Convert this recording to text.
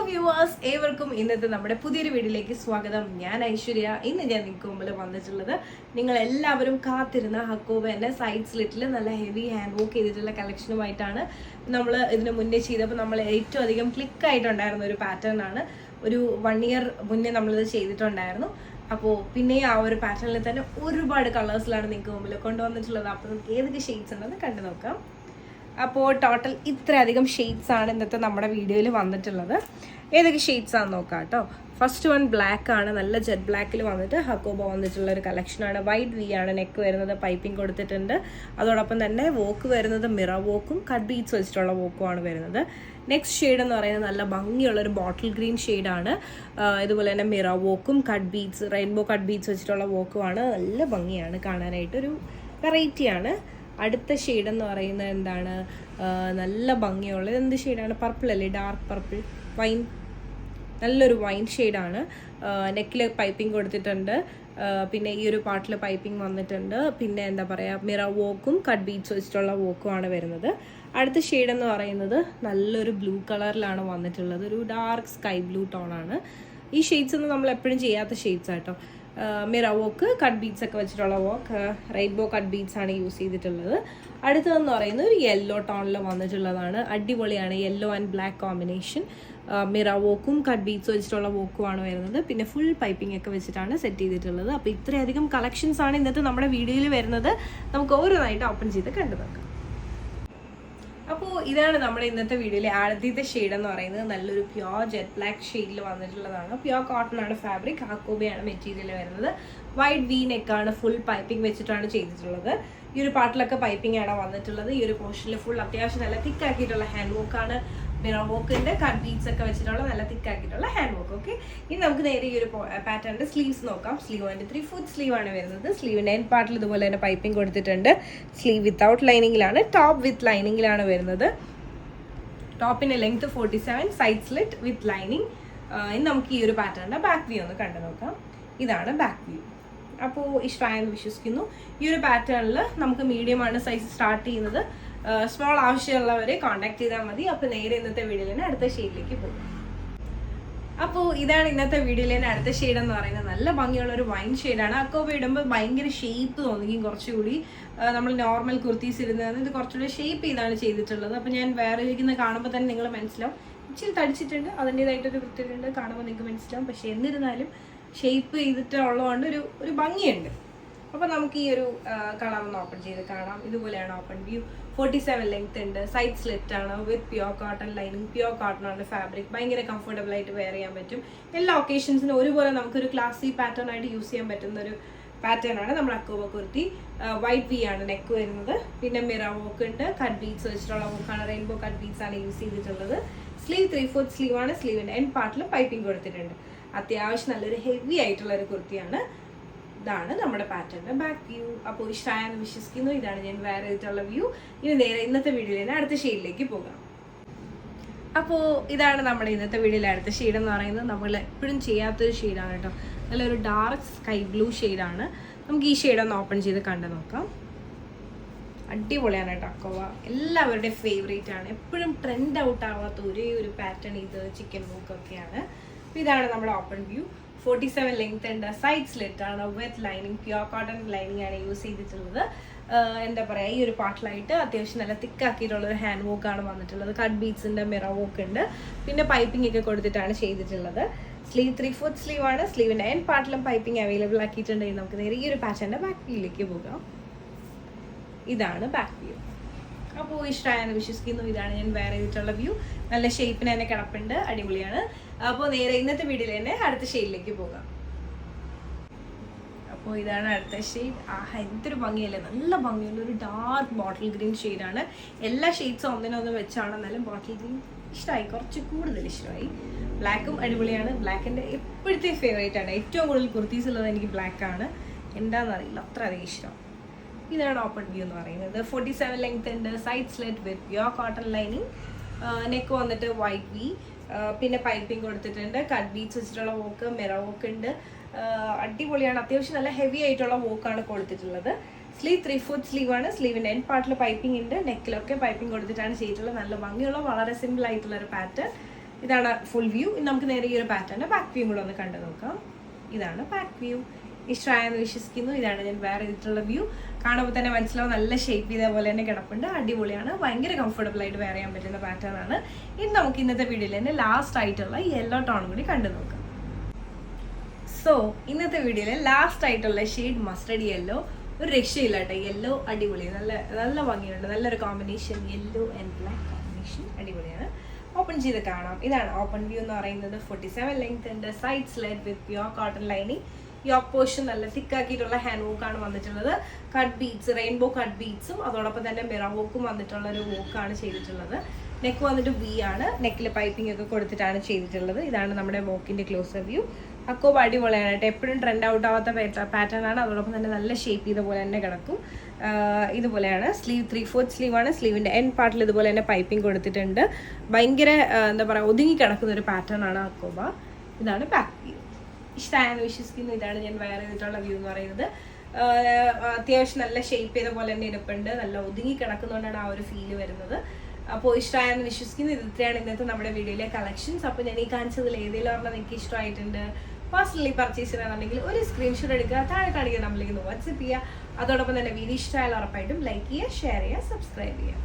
Viewers ഏവർക്കും ഇന്നത്തെ നമ്മുടെ പുതിയൊരു വീഡിയോയിലേക്ക് സ്വാഗതം. ഞാൻ ഐശ്വര്യ. ഇന്ന് ഞാൻ നിങ്ങൾക്ക് മുമ്പിൽ വന്നിട്ടുള്ളത് നിങ്ങൾ എല്ലാവരും കാത്തിരുന്ന ഹക്കോബേന്റെ സൈഡ് സ്ലിറ്റിൽ നല്ല ഹെവി ഹാൻഡ് വർക്ക് ചെയ്തിട്ടുള്ള കളക്ഷനുമായിട്ടാണ്. നമ്മൾ ഇതിന് മുന്നേ ചെയ്തപ്പോൾ നമ്മൾ ഏറ്റവും അധികം ക്ലിക്ക് ആയിട്ടുണ്ടായിരുന്ന ഒരു പാറ്റേൺ ആണ്. ഒരു 1 year മുന്നേ നമ്മളിത് ചെയ്തിട്ടുണ്ടായിരുന്നു. അപ്പോൾ പിന്നെ ആ ഒരു പാറ്റേണിൽ തന്നെ ഒരുപാട് കളേഴ്സിലാണ് നിങ്ങൾക്ക് മുമ്പിൽ കൊണ്ടുവന്നിട്ടുള്ളത്. അപ്പോൾ നമുക്ക് ഏതൊക്കെ ഷെയ്ഡ്സ് ഉണ്ടെന്ന് കണ്ടു നോക്കാം. അപ്പോൾ ടോട്ടൽ ഇത്രയധികം ഷെയ്ഡ്സ് ആണ് ഇന്നത്തെ നമ്മുടെ വീഡിയോയിൽ വന്നിട്ടുള്ളത്. ഏതൊക്കെ ഷെയ്ഡ്സ് ആണെന്ന് നോക്കാം കേട്ടോ. ഫസ്റ്റ് വൺ ബ്ലാക്ക് ആണ്. നല്ല ജെറ്റ് ബ്ലാക്കിൽ വന്നിട്ട് ഹക്കോബ വന്നിട്ടുള്ള ഒരു കളക്ഷനാണ്. വൈറ്റ് വി ആണ് നെക്ക് വരുന്നത്, പൈപ്പിംഗ് കൊടുത്തിട്ടുണ്ട്. അതോടൊപ്പം തന്നെ വോക്ക് വരുന്നത് മിറർ വോക്കും കട്ട് ബീഡ്സ് വെച്ചിട്ടുള്ള വോക്കും ആണ് വരുന്നത്. നെക്സ്റ്റ് ഷെയ്ഡ് എന്ന് പറയുന്നത് നല്ല ഭംഗിയുള്ളൊരു ബോട്ടിൽ ഗ്രീൻ ഷെയ്ഡാണ്. ഇതുപോലെ തന്നെ മിറർ വോക്കും cut beads, rainbow cut beads വെച്ചിട്ടുള്ള വോക്കുമാണ്. നല്ല ഭംഗിയാണ് കാണാനായിട്ടൊരു വെറൈറ്റിയാണ്. അടുത്ത ഷെയ്ഡ് എന്ന് പറയുന്നത് എന്താണ്, നല്ല ഭംഗിയുള്ളത് എന്ത് ഷെയ്ഡാണ്, പർപ്പിൾ അല്ലേ, ഡാർക്ക് പർപ്പിൾ, വൈൻ, നല്ലൊരു വൈൻ ഷെയ്ഡാണ്. നെക്കിൽ പൈപ്പിംഗ് കൊടുത്തിട്ടുണ്ട്. പിന്നെ ഈ ഒരു പാർട്ടിൽ പൈപ്പിംഗ് വന്നിട്ടുണ്ട്. പിന്നെ എന്താ പറയുക, മിറർ വോക്കും കട്ട് ബീഡ്സ് വെച്ചിട്ടുള്ള വോക്കുമാണ് വരുന്നത്. അടുത്ത ഷെയ്ഡ് എന്ന് പറയുന്നത് നല്ലൊരു ബ്ലൂ കളറിലാണ് വന്നിട്ടുള്ളത്. ഒരു ഡാർക്ക് സ്കൈ ബ്ലൂ ടോണാണ്. ഈ ഷെയ്ഡ്സ് ഒന്നും നമ്മൾ എപ്പോഴും ചെയ്യാത്ത ഷെയ്ഡ്സ് ആട്ടോ. മിറർ വോക്ക് കട്ട് ബീഡ്സ് ഒക്കെ വെച്ചിട്ടുള്ള വോക്ക്, റെയിൻബോ കട്ട് ബീഡ്സ് ആണ് യൂസ് ചെയ്തിട്ടുള്ളത്. അടുത്തതെന്ന് പറയുന്നത് ഒരു യെല്ലോ ടോണിൽ വന്നിട്ടുള്ളതാണ്. അടിപൊളിയാണ്, yellow and black combination. Mirror വോക്കും കട്ട് ബീഡ്സ് വെച്ചിട്ടുള്ള വോക്കുമാണ് വരുന്നത്. പിന്നെ ഫുൾ പൈപ്പിംഗ് ഒക്കെ വെച്ചിട്ടാണ് സെറ്റ് ചെയ്തിട്ടുള്ളത്. അപ്പോൾ ഇത്രയധികം കളക്ഷൻസ് ആണ് ഇന്നത്തെ നമ്മുടെ വീഡിയോയിൽ വരുന്നത്. നമുക്ക് ഓരോന്നായിട്ട് ഓപ്പൺ ചെയ്ത് കണ്ടു നോക്കാം. അപ്പോൾ ഇതാണ് നമ്മുടെ ഇന്നത്തെ വീഡിയോയിലെ ആദ്യത്തെ ഷെയ്ഡ് എന്ന് പറയുന്നത്. നല്ലൊരു പ്യോർ ജെറ്റ് ബ്ലാക്ക് ഷെയ്ഡിൽ വന്നിട്ടുള്ളതാണ്. പ്യോർ കോട്ടൺ ആണ് ഫാബ്രിക്, ഹക്കോബയാണ് മെറ്റീരിയൽ വരുന്നത്. വൈറ്റ് വി നെക്കാണ്, ഫുൾ പൈപ്പിംഗ് വെച്ചിട്ടാണ് ചെയ്തിട്ടുള്ളത്. ഈ ഒരു പാർട്ടിലൊക്കെ പൈപ്പിംഗ് ആണ് വന്നിട്ടുള്ളത്. ഈ ഒരു പോർഷനിൽ ഫുൾ അത്യാവശ്യം നല്ല തിക്കാക്കിയിട്ടുള്ള ഹാൻഡ് വർക്കാണ്. മിറർ വോക്കിന്റെ കട്ട് ബീഡ്സ് ഒക്കെ വെച്ചിട്ടുള്ള നല്ല തിക്കാക്കിയിട്ടുള്ള ഹാൻഡ് വർക്ക്. ഓക്കെ, ഇനി നമുക്ക് നേരെ ഈ ഒരു പാറ്റേണിന്റെ സ്ലീവ്സ് നോക്കാം. സ്ലീവ് അതിന്റെ 3/4 സ്ലീവ് ആണ് വരുന്നത്. സ്ലീവിന്റെ എൻഡ് പാർട്ടിൽ ഇതുപോലെ തന്നെ പൈപ്പിംഗ് കൊടുത്തിട്ടുണ്ട്. സ്ലീവ് വിത്തൗട്ട് ലൈനിങ്ങിലാണ്, ടോപ്പ് വിത്ത് ലൈനിങ്ങിലാണ് വരുന്നത്. ടോപ്പിന്റെ length 47, side slit with lining. ഇനി നമുക്ക് ഈ ഒരു പാറ്റേണിന്റെ ബാക്ക് വ്യൂ ഒന്ന് കണ്ടു നോക്കാം. ഇതാണ് ബാക്ക് വ്യൂ. അപ്പോൾ ഇഷ്ടമായെന്ന് വിശ്വസിക്കുന്നു. ഈ ഒരു പാറ്റേണിൽ നമുക്ക് മീഡിയം ആണ് സൈസ് സ്റ്റാർട്ട് ചെയ്യുന്നത്. സ്മോൾ ആവശ്യമുള്ളവരെ കോൺടാക്ട് ചെയ്താൽ മതി. അപ്പോൾ നേരെ ഇന്നത്തെ വീഡിയോയിൽ തന്നെ അടുത്ത ഷെയ്ഡിലേക്ക് പോകും. അപ്പോൾ ഇതാണ് ഇന്നത്തെ വീഡിയോയിൽ തന്നെ അടുത്ത ഷെയ്ഡ് എന്ന് പറയുന്നത്. നല്ല ഭംഗിയുള്ള ഒരു വൈൻ ഷെയ്ഡാണ്. അക്കോബ ഇടുമ്പോൾ ഭയങ്കര ഷേപ്പ് തോന്നിക്കും. കുറച്ചുകൂടി നമ്മൾ നോർമൽ കുർത്തീസ് ഇടുന്നത് ഇത് കുറച്ചുകൂടി ഷേപ്പ് ചെയ്താണ് ചെയ്തിട്ടുള്ളത്. അപ്പോൾ ഞാൻ വേറെ ഇരിക്കുന്ന കാണുമ്പോൾ തന്നെ നിങ്ങൾ മനസ്സിലാവും ഇച്ചിരി തടിച്ചിട്ടുണ്ട്, അതിൻ്റെതായിട്ടൊരു വൃത്തിയുണ്ട്, കാണുമ്പോൾ നിങ്ങൾക്ക് മനസ്സിലാവും. പക്ഷേ എന്നിരുന്നാലും ഷേപ്പ് ചെയ്തിട്ടുള്ളതുകൊണ്ട് ഒരു ഭംഗിയുണ്ട്. അപ്പോൾ നമുക്ക് ഈ ഒരു കളർ ഒന്ന് ഓപ്പൺ ചെയ്ത് കാണാം. ഇതുപോലെയാണ് ഓപ്പൺ വ്യൂ. 47 ലെങ്ത് ഉണ്ട്. സൈഡ് സ്ലിറ്റ് ആണ് with pure cotton lining. Pure cotton ആണ് ഫാബ്രിക്. ഭയങ്കര കംഫർട്ടബിൾ ആയിട്ട് വെയർ ചെയ്യാൻ പറ്റും. എല്ലാ ഒക്കേഷൻസിനും ഒരുപോലെ നമുക്കൊരു ക്ലാസി പാറ്റേൺ ആയിട്ട് യൂസ് ചെയ്യാൻ പറ്റുന്ന ഒരു പാറ്റേൺ ആണ് നമ്മുടെ അക്കോബ കുർത്തി. വൈറ്റ് വി ആണ് നെക്ക് വരുന്നത്. പിന്നെ മിറർ വോക്ക് ഉണ്ട്, കട്ട് ബീഡ്സ് വെച്ചിട്ടുള്ള വോക്കാണ്. റെയിൻബോ കട്ട് ബീഡ്സ് ആണ് യൂസ് ചെയ്തിട്ടുള്ളത്. സ്ലീവ് 3/4 സ്ലീവ് ആണ്. സ്ലീവിന്റെ എൻഡ് പാർട്ടിൽ പൈപ്പിംഗ് കൊടുത്തിട്ടുണ്ട്. അത്യാവശ്യം നല്ലൊരു ഹെവി ആയിട്ടുള്ള ഒരു കുർത്തിയാണ്. ഇതാണ് നമ്മുടെ പാറ്റേണിന്റെ ബാക്ക് വ്യൂ. അപ്പോൾ ഇഷ്ടമായെന്ന് വിശ്വസിക്കുന്നു. ഇതാണ് ഞാൻ വേറെ ചെയ്തിട്ടുള്ള വ്യൂ. ഇനി നേരെ ഇന്നത്തെ വീഡിയോയിൽ തന്നെ അടുത്ത ഷെയ്ഡിലേക്ക് പോകാം. അപ്പോൾ ഇതാണ് നമ്മുടെ ഇന്നത്തെ വീഡിയോയിലെ അടുത്ത ഷെയ്ഡ് എന്ന് പറയുന്നത്. നമ്മൾ എപ്പോഴും ചെയ്യാത്തൊരു ഷെയ്ഡാണ് കേട്ടോ. നല്ലൊരു ഡാർക്ക് സ്കൈ ബ്ലൂ ഷെയ്ഡാണ്. നമുക്ക് ഈ ഷെയ്ഡ് ഒന്ന് ഓപ്പൺ ചെയ്ത് കണ്ടു നോക്കാം. അടിപൊളിയാണ് കേട്ടോ അക്കോബ. എല്ലാവരുടെയും ഫേവറേറ്റ് ആണ്. എപ്പോഴും ട്രെൻഡ് ഔട്ട് ആവാത്ത ഒരേ ഒരു പാറ്റേൺ ഇത് ചിക്കൻ വോക്കൊക്കെയാണ്. ഇതാണ് നമ്മുടെ ഓപ്പൺ വ്യൂ. 47 ലെങ്ത് ഉണ്ട്. സൈഡ് സ്ലിറ്റ് ആണ് with lining. Pure cotton lining ആണ് യൂസ് ചെയ്തിട്ടുള്ളത്. എന്താ പറയുക, ഈ ഒരു പാർട്ടിലായിട്ട് അത്യാവശ്യം നല്ല തിക്കാക്കിയിട്ടുള്ള ഒരു ഹാൻഡ് വർക്ക് ആണ് വന്നിട്ടുള്ളത്. കട്ട് ബീഡ്സിന്റെ മിറർ വർക്ക് ഉണ്ട്. പിന്നെ പൈപ്പിംഗ് ഒക്കെ കൊടുത്തിട്ടാണ് ചെയ്തിട്ടുള്ളത്. സ്ലീവ് 3/4 സ്ലീവ് ആണ്. സ്ലീവിന്റെ എൻഡ് പാർട്ടിലും പൈപ്പിംഗ് അവൈലബിൾ ആക്കിയിട്ടുണ്ടെങ്കിൽ നമുക്ക് നേരെ ഈ ഒരു പാറ്റേണിന്റെ ബാക്ക് വ്യൂയിലേക്ക് പോകാം. ഇതാണ് ബാക്ക് വ്യൂ. അപ്പോൾ ഇഷ്ടമായെന്ന് വിശ്വസിക്കുന്നു. ഇതാണ് ഞാൻ വേറെ ചെയ്തിട്ടുള്ള വ്യൂ. നല്ല ഷേപ്പിന് തന്നെ കിടപ്പുണ്ട്, അടിപൊളിയാണ്. അപ്പോൾ നേരെ ഇന്നത്തെ വീഡിയോയിൽ തന്നെ അടുത്ത ഷെയ്ഡിലേക്ക് പോകാം. അപ്പോൾ ഇതാണ് അടുത്ത ഷെയ്ഡ്. എന്തൊരു ഭംഗിയല്ലേ, നല്ല ഭംഗിയുള്ള ഒരു ഡാർക്ക് ബോട്ടിൽ ഗ്രീൻ ഷെയ്ഡാണ്. എല്ലാ ഷെയ്ഡ്സും ഒന്നിനൊന്ന് വെച്ചാണ്, എന്നാലും ബോട്ടിൽ ഗ്രീൻ ഇഷ്ടമായി, കുറച്ച് കൂടുതൽ ഇഷ്ടമായി. ബ്ലാക്കും അടിപൊളിയാണ്. ബ്ലാക്കിൻ്റെ എപ്പോഴത്തെ ഫേവറേറ്റ് ആണ്. ഏറ്റവും കൂടുതൽ കുർത്തീസ് ഉള്ളത് എനിക്ക് ബ്ലാക്കാണ്. എന്താണെന്നറിയില്ല, അത്ര അധികം ഇഷ്ടം. ഇതാണ് ഓപ്പൺ വ്യൂ എന്ന് പറയുന്നത്. 47 ലെങ്ത് ഉണ്ട്. സൈഡ് സ്ലിറ്റ് വിത്ത് പ്യോർ കോട്ടൺ ലൈനിങ്. നെക്ക് വന്നിട്ട് വൈറ്റ് വി. പിന്നെ പൈപ്പിംഗ് കൊടുത്തിട്ടുണ്ട്. കട്ട് ബീഡ്സ് വെച്ചിട്ടുള്ള വോക്ക്, മിറർ വോക്ക് ഉണ്ട്. അടിപൊളിയാണ്. അത്യാവശ്യം നല്ല ഹെവി ആയിട്ടുള്ള വോക്കാണ് കൊടുത്തിട്ടുള്ളത്. സ്ലീവ് 3/4 സ്ലീവ് ആണ്. സ്ലീവിൻ്റെ എൻഡ് പാർട്ടിൽ പൈപ്പിംഗ് ഉണ്ട്. നെക്കിലൊക്കെ പൈപ്പിംഗ് കൊടുത്തിട്ടാണ് ചെയ്തിട്ടുള്ളത്. നല്ല ഭംഗിയുള്ള വളരെ സിമ്പിൾ ആയിട്ടുള്ള ഒരു പാറ്റേൺ. ഇതാണ് ഫുൾ വ്യൂ. നമുക്ക് നേരെ ഈ ഒരു പാറ്റേണിൻ്റെ ബാക്ക് വ്യൂ കൂടെ ഒന്ന് കണ്ടു നോക്കാം. ഇതാണ് ബാക്ക് വ്യൂ. ഇഷ്ടമായെന്ന് വിശ്വസിക്കുന്നു. ഇതാണ് ഞാൻ വേറെ ചെയ്തിട്ടുള്ള വ്യൂ. കാണുമ്പോൾ തന്നെ മനസ്സിലാവും, നല്ല ഷേപ്പ് ചെയ്ത പോലെ തന്നെ കിടപ്പുണ്ട്. അടിപൊളിയാണ്, ഭയങ്കര കംഫർട്ടബിൾ ആയിട്ട് വെയർ ചെയ്യാൻ പറ്റുന്ന പാറ്റേൺ ആണ്. ഇനി നമുക്ക് ഇന്നത്തെ വീഡിയോയിൽ തന്നെ ലാസ്റ്റ് ആയിട്ടുള്ള യെല്ലോ ടോൺ കൂടി കണ്ടു നോക്കാം. സോ ഇന്നത്തെ വീഡിയോയിൽ ലാസ്റ്റ് ആയിട്ടുള്ള ഷെയ്ഡ് മസ്റ്റർഡ് യെല്ലോ. ഒരു രക്ഷയില്ല കേട്ടോ, യെല്ലോ അടിപൊളി, നല്ല നല്ല ഭംഗിയുണ്ട്. നല്ലൊരു combination, yellow and black combination അടിപൊളിയാണ്. ഓപ്പൺ ചെയ്ത് കാണാം. ഇതാണ് ഓപ്പൺ വ്യൂ എന്ന് പറയുന്നത്. 47 ലെങ്ത് ഉണ്ട്. Side slit with pure cotton lining. Yoke portion നല്ല തിക്കാക്കിയിട്ടുള്ള ഹാൻഡ് വോക്കാണ് വന്നിട്ടുള്ളത്. കട്ട് ബീഡ്സ്, റെയിൻബോ കട്ട് ബീഡ്സും അതോടൊപ്പം തന്നെ മിറർ വോക്കും വന്നിട്ടുള്ള ഒരു വോക്കാണ് ചെയ്തിട്ടുള്ളത്. നെക്ക് വന്നിട്ട് വി ആണ്. നെക്കിൽ പൈപ്പിംഗ് ഒക്കെ കൊടുത്തിട്ടാണ് ചെയ്തിട്ടുള്ളത്. ഇതാണ് നമ്മുടെ വോക്കിന്റെ ക്ലോസർ വ്യൂ. അക്കോബ അടിപൊളിയാണ് കേട്ടോ, എപ്പോഴും ട്രെൻഡ് ഔട്ട് ആവാത്ത പാറ്റേൺ ആണ്. അതോടൊപ്പം തന്നെ നല്ല ഷേപ്പ് ചെയ്ത പോലെ തന്നെ കിടക്കും. ഇതുപോലെയാണ് സ്ലീവ്. 3/4 സ്ലീവാണ്. സ്ലീവിൻ്റെ എൻഡ് പാർട്ടിൽ ഇതുപോലെ തന്നെ പൈപ്പിംഗ് കൊടുത്തിട്ടുണ്ട്. ഭയങ്കര എന്താ പറയുക, ഒതുങ്ങി കിടക്കുന്ന ഒരു പാറ്റേൺ ആണ് അക്കോബ. ഇതാണ് ബാക്ക് വ്യൂ. ഇഷ്ടമായെന്ന് വിശ്വസിക്കുന്നു. ഇതാണ് ഞാൻ വെയർ ചെയ്തിട്ടുള്ള വ്യൂ എന്ന് പറയുന്നത്. അത്യാവശ്യം നല്ല ഷേപ്പ് ചെയ്ത പോലെ തന്നെ ഇരിപ്പുണ്ട്. നല്ല ഒതുങ്ങി കിടക്കുന്നതുകൊണ്ടാണ് ആ ഒരു ഫീല് വരുന്നത്. അപ്പോൾ ഇഷ്ടമായെന്ന് വിശ്വസിക്കുന്നു. ഇത്രയാണ് ഇന്നത്തെ നമ്മുടെ വീഡിയോയിലെ കളക്ഷൻസ്. അപ്പോൾ ഞാൻ ഈ കാണിച്ചതിൽ ഏതെങ്കിലും ഒരെണ്ണം നിങ്ങൾക്ക് ഇഷ്ടമായിട്ടുണ്ട്, പേഴ്സണലി പർച്ചേസ് ചെയ്യാനാണെങ്കിൽ ഒരു സ്ക്രീൻഷോട്ട് എടുക്കുക, താഴെ കാണിക്കുക, നമ്മളിലേക്ക് വാട്സപ്പ് ചെയ്യുക. അതോടൊപ്പം തന്നെ വീഡിയോ ഇഷ്ടമായാലും ഉറപ്പായിട്ടും ലൈക്ക് ചെയ്യുക, ഷെയർ ചെയ്യുക, സബ്സ്ക്രൈബ് ചെയ്യുക.